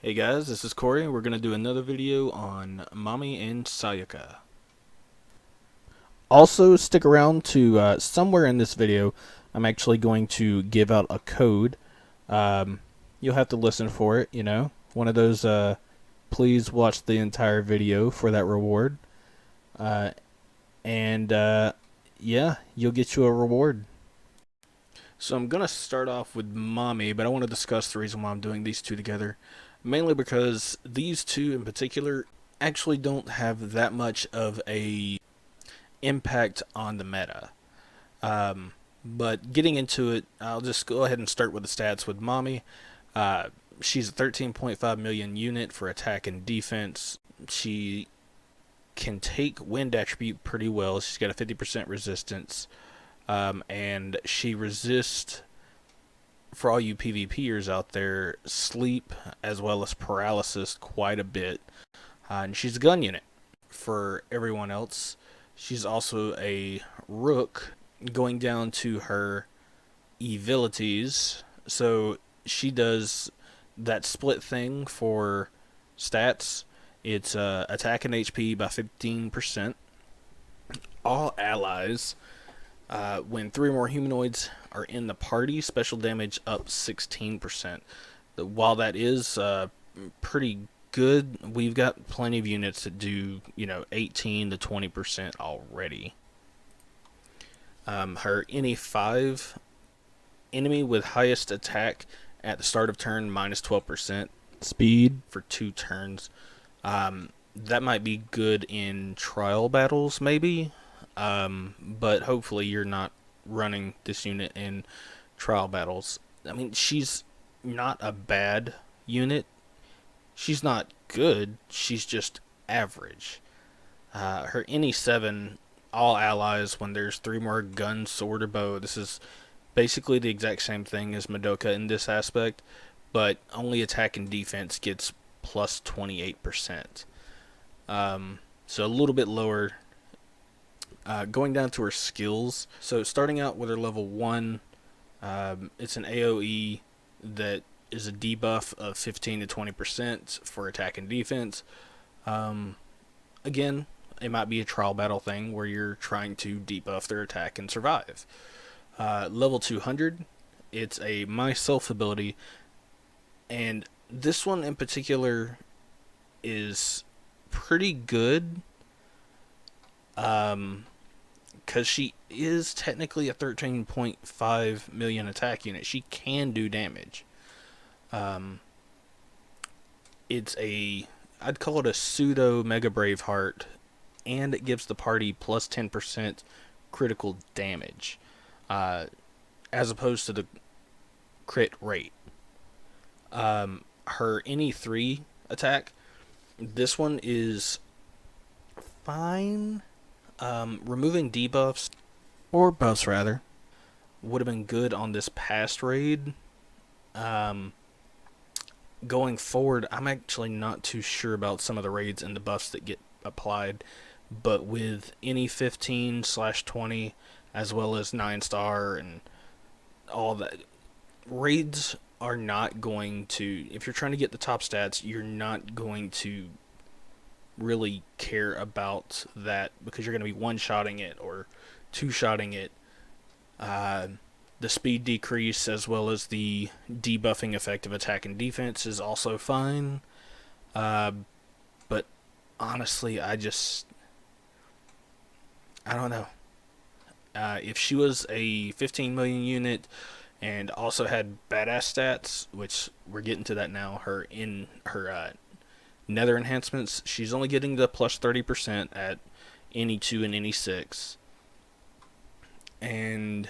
Hey guys, this is Corey. We're going to do another video on Mami and Sayaka. Also, stick around to somewhere in this video, I'm actually going to give out a code. You'll have to listen for it, One of those, please watch the entire video for that reward. Yeah, you'll get you a reward. So I'm going to start off with Mami, but I want to discuss the reason why I'm doing these two together. Mainly because these two in particular actually don't have that much of a impact on the meta. But getting into it, I'll just go ahead and start with the stats with Mami. She's a 13.5 million unit for attack and defense. She can take wind attribute pretty well. She's got a 50% resistance. And she resists, for all you PvPers out there, sleep as well as paralysis quite a bit. And she's a gun unit for everyone else. She's also a rook going down to her abilities. So she does that split thing for stats. It's attack and HP by 15%. All allies, when 3 or more humanoids are in the party, special damage up 16%. While that is pretty good, we've got plenty of units that do 18 to 20% already. Her any 5 enemy with highest attack at the start of turn minus 12% speed for 2 turns. That might be good in trial battles maybe, but hopefully you're not running this unit in trial battles. I mean, she's not a bad unit. She's not good. She's just average. Her any 7, all allies, when there's 3 more gun, sword, or bow. This is basically the exact same thing as Madoka in this aspect, but only attack and defense gets plus 28%. So a little bit lower. Going down to her skills. So starting out with her level 1, it's an AoE that is a debuff of 15 to 20% for attack and defense. Again, it might be a trial battle thing where you're trying to debuff their attack and survive. Level 200, it's a myself ability, and this one in particular is pretty good. Because she is technically a 13.5 million attack unit. She can do damage. I'd call it a pseudo Mega Braveheart, and it gives the party plus 10% critical damage, as opposed to the crit rate. Her any 3 attack, this one is fine. Removing debuffs, or buffs rather, would have been good on this past raid. Going forward, I'm actually not too sure about some of the raids and the buffs that get applied, but with any 15/20 as well as 9-star and all that, raids are not going to, if you're trying to get the top stats, you're not going to really care about that because you're going to be one-shotting it or two-shotting it. The speed decrease as well as the debuffing effect of attack and defense is also fine. But honestly, I don't know. If she was a 15 million unit and also had badass stats, which we're getting to that now, her nether enhancements, she's only getting the plus 30% at any 2 and any 6. And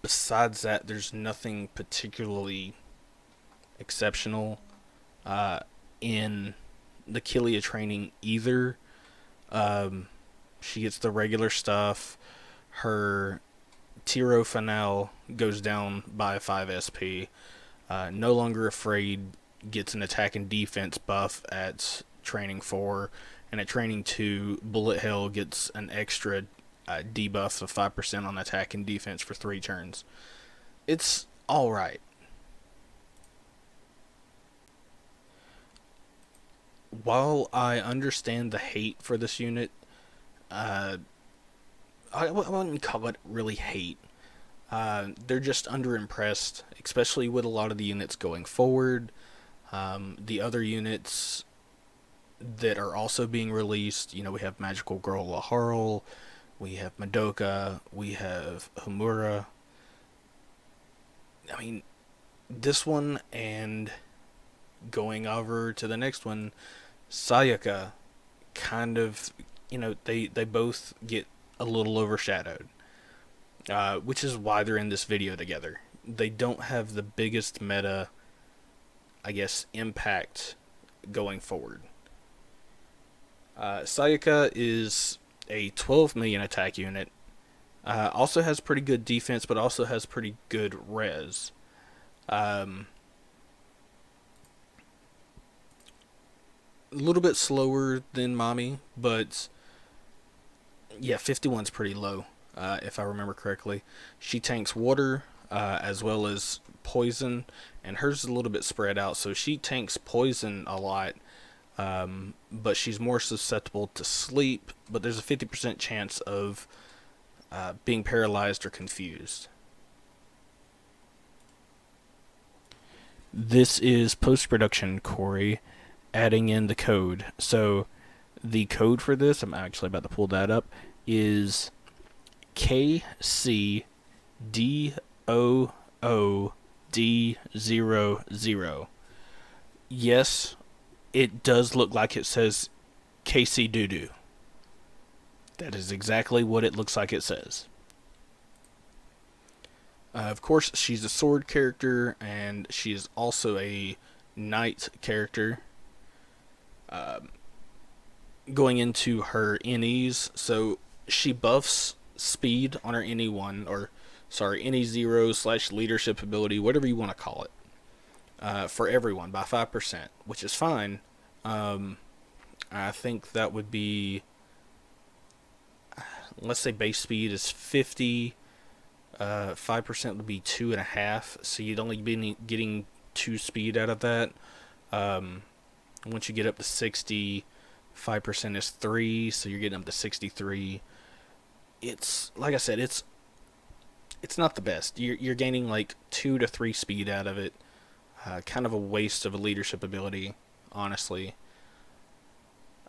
besides that, there's nothing particularly exceptional in the Killia training either. She gets the regular stuff. Her Tiro Finale goes down by 5 SP. No Longer Afraid gets an attack and defense buff at training 4, and at training 2, Bullet Hell gets an extra debuff of 5% on attack and defense for 3 turns. It's alright. while I understand the hate for this unit, uh, I wouldn't call it really hate. They're just underimpressed, especially with a lot of the units going forward. The other units that are also being released, we have Magical Girl Laharl, we have Madoka, we have Homura. I mean, this one and going over to the next one, Sayaka, kind of, they both get a little overshadowed, which is why they're in this video together. They don't have the biggest meta, I guess, impact going forward. Sayaka is a 12 million attack unit. Also has pretty good defense, but also has pretty good res. A little bit slower than Mami, but yeah, 51's pretty low, if I remember correctly. She tanks water as well as poison, and hers is a little bit spread out, so she tanks poison a lot, but she's more susceptible to sleep, but there's a 50% chance of being paralyzed or confused. This is post-production, Corey, adding in the code. So the code for this, I'm actually about to pull that up, is KCDOOD00. Yes, it does look like it says KC Doodoo. That is exactly what it looks like it says. Of course, she's a sword character, and she is also a knight character. Going into her NEs, so she buffs speed on her NE1, or sorry, NE0 / leadership ability, whatever you want to call it, for everyone by 5%, which is fine. I think that would be, let's say base speed is 50, 5% would be 2.5, so you'd only be getting 2 speed out of that. Once you get up to 60, 5% is 3, so you're getting up to 63. It's, like I said, it's not the best. You're gaining like 2 to 3 speed out of it. Kind of a waste of a leadership ability, honestly.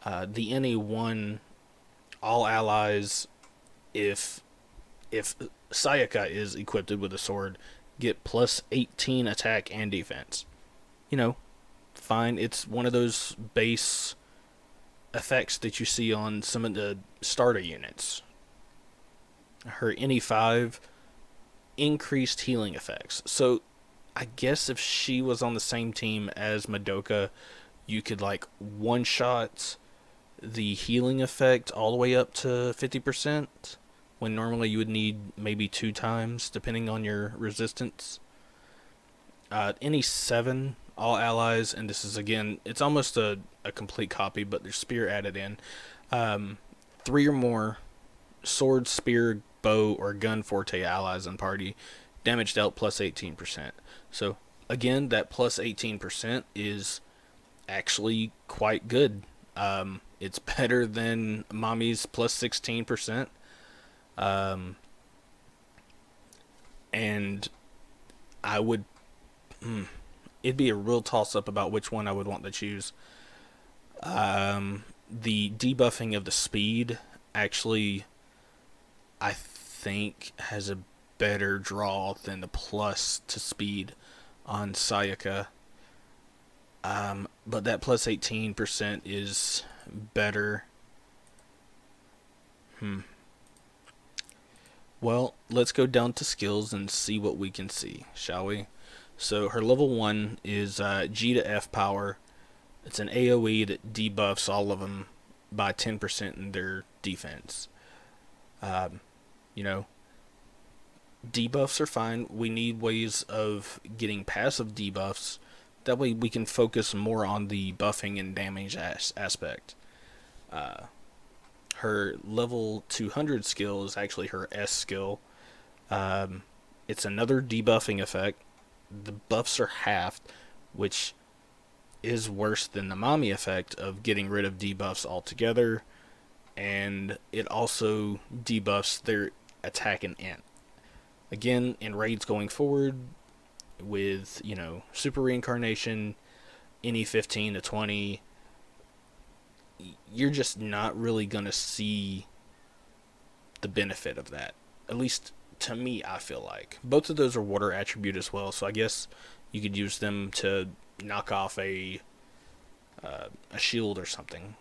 The NE1, all allies, if Sayaka is equipped with a sword, get plus 18 attack and defense. Fine. It's one of those base effects that you see on some of the starter units. Her NE5 increased healing effects. So I guess if she was on the same team as Madoka, you could like one shot the healing effect all the way up to 50%, when normally you would need maybe 2 times depending on your resistance. NE7, all allies, and this is again, it's almost a complete copy, but there's spear added in. 3 or more sword, spear, bow, or gun forte allies in party, damage dealt plus 18%. So again, that plus 18% is actually quite good. It's better than Mami's plus 16%. And I would, it'd be a real toss-up about which one I would want to choose. The debuffing of the speed actually, I think, has a better draw than the plus to speed on Sayaka. But that plus 18% is better. Well, let's go down to skills and see what we can see, shall we? So her level 1 is G to F power. It's an AoE that debuffs all of them by 10% in their defense. Debuffs are fine. We need ways of getting passive debuffs. That way we can focus more on the buffing and damage aspect. Her level 200 skill is actually her S skill. It's another debuffing effect. The buffs are halved, which is worse than the Mami effect of getting rid of debuffs altogether, and it also debuffs their attack and int. Again, in raids going forward, with, super reincarnation, any 15 to 20, you're just not really gonna see the benefit of that. At least to me, I feel like both of those are water attribute as well, so I guess you could use them to knock off a shield or something.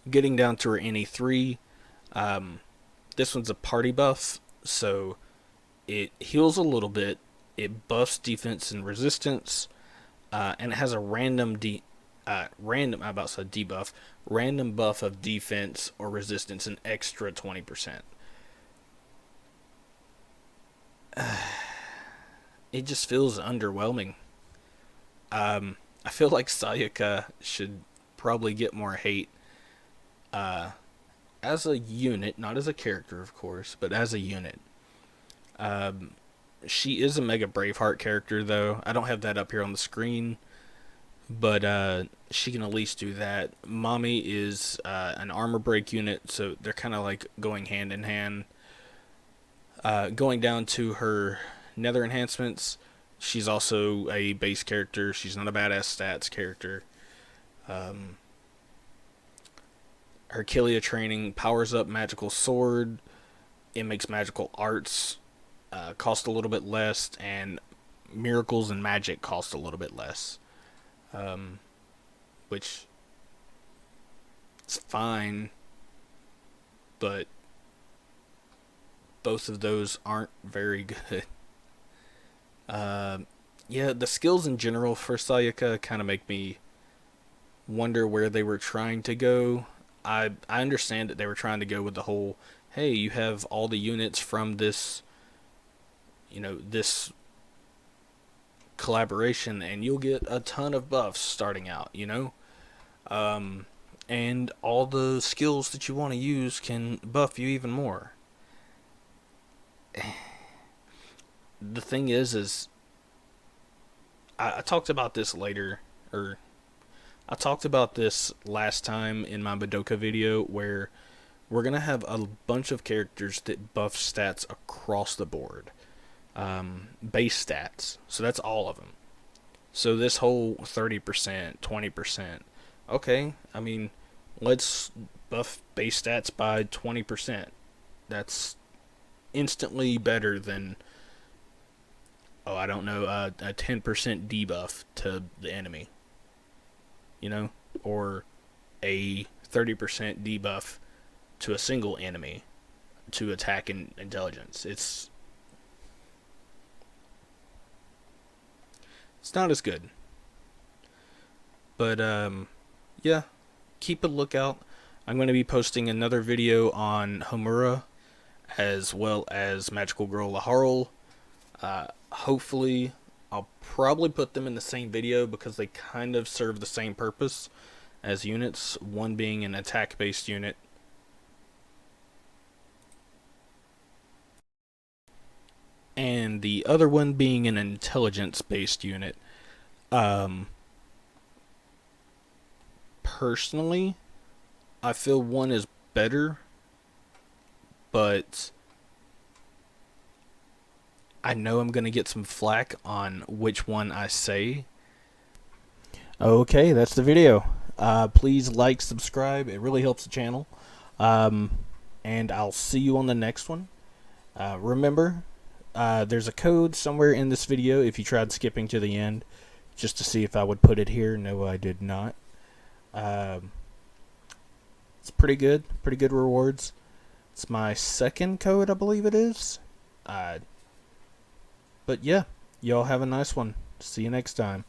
Getting down to our NE3, this one's a party buff, so it heals a little bit, it buffs defense and resistance, and it has a random random buff of defense or resistance, an extra 20%. It just feels underwhelming. I feel like Sayaka should probably get more hate as a unit, not as a character, of course, but as a unit. She is a Mega Braveheart character, though. I don't have that up here on the screen, but she can at least do that. Mami is an armor break unit, so they're kind of like going hand in hand. Going down to her nether enhancements, she's also a base character. She's not a badass stats character. Her Kilia training powers up magical sword. It makes magical arts cost a little bit less, and miracles and magic cost a little bit less. Which is fine, but both of those aren't very good. Yeah, the skills in general for Sayaka kind of make me wonder where they were trying to go. I understand that they were trying to go with the whole, hey, you have all the units from this, this collaboration, and you'll get a ton of buffs starting out, and all the skills that you want to use can buff you even more. The thing is I talked about this later, or I talked about this last time in my Madoka video, where we're going to have a bunch of characters that buff stats across the board. Base stats. So that's all of them. So this whole 30%, 20%. Okay, I mean, let's buff base stats by 20%. That's instantly better than, I don't know, a 10% debuff to the enemy. Or a 30% debuff to a single enemy to attack and intelligence. It's not as good. But yeah, keep a lookout. I'm going to be posting another video on Homura as well as Magical Girl Laharl. Hopefully I'll probably put them in the same video because they kind of serve the same purpose as units, one being an attack based unit and the other one being an intelligence based unit. Personally, I feel one is better, but I know I'm going to get some flack on which one I say. Okay, that's the video. Please like, subscribe. It really helps the channel. And I'll see you on the next one. Remember, there's a code somewhere in this video if you tried skipping to the end, just to see if I would put it here. No, I did not. It's pretty good rewards. It's my second code, I believe it is. But yeah, y'all have a nice one. See you next time.